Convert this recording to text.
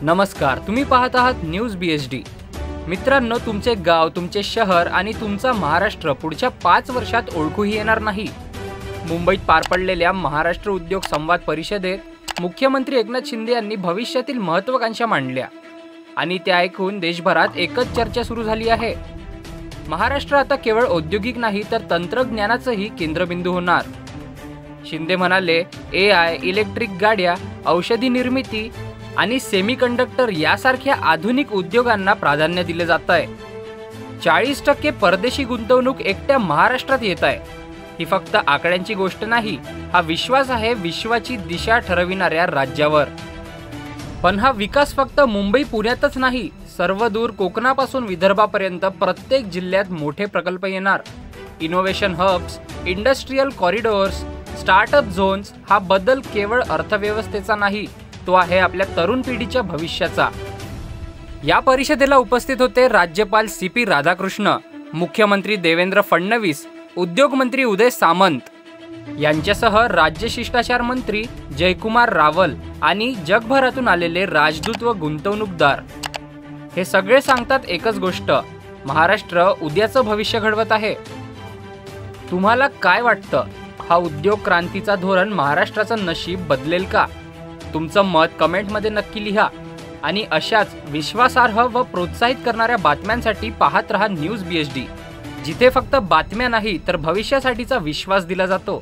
नमस्कार, तुम्ही पाहत आहात न्यूज BHD। मित्रांनो, तुमचे गाव, तुमचे शहर आणि तुमचा महाराष्ट्र पुढच्या 5 वर्षात ओळखूही येणार नाही। मुंबईत पार पडलेल्या महाराष्ट्र उद्योग संवाद परिषदेत मुख्यमंत्री एकनाथ शिंदे यांनी भविष्यातील महत्त्वाकांक्षा मांडल्या आणि त्या ऐकून देशभरात एकच चर्चा सुरू झाली आहे। महाराष्ट्र आता केवळ औद्योगिक नाही तर तंत्रज्ञानाचंही केंद्रबिंदू होणार। शिंदे म्हणाले, AI, इलेक्ट्रिक गाड्या, औषधी निर्मिती आणि सेमीकंडक्टर यासारख्या आधुनिक उद्योगांना प्राधान्य दिले जात आहे। 40% परदेशी गुंतवणूक एकट्या महाराष्ट्रात येत आहे। ही फक्त आकड्यांची गोष्ट नाही, हा विश्वास आहे विश्वाची दिशा ठरविणाऱ्या राज्यावर। पण हा विकास फक्त मुंबई पुण्यातच नाही, सर्वदूर कोकणापासून विदर्भापर्यंत प्रत्येक जिल्ह्यात मोठे प्रकल्प येणार। Innovation hubs, industrial corridors, startup zones हा बदल केवळ अर्थव्यवस्थेचा नाही, तो आहे आपल्या तरुण पिढीच्या भविष्याचा। या परिषदेला उपस्थित होते राज्यपाल CP राधाकृष्ण, मुख्यमंत्री देवेंद्र फडणवीस, उद्योग मंत्री उदय सामंत यांच्यासह राज्य शिष्टाचार मंत्री जयकुमार रावल आणि जगभरातून आलेले राजदूत व गुंतवणूकदार। हे सगळे सांगतात एकच गोष्ट, महाराष्ट्र उद्याचं भविष्य घडवत आहे। तुम्हाला काय वाटतं, हा उद्योग क्रांतीचा धोरण महाराष्ट्राचं नशीब बदलेल का? तुमचं मत कमेंटमध्ये नक्की लिहा आणि अशाच विश्वासार्ह व प्रोत्साहित करणाऱ्या बातम्यांसाठी पाहत रहा न्यूज BHD, जिथे फक्त बातम्या नाही तर भविष्यासाठीचा विश्वास दिला जातो।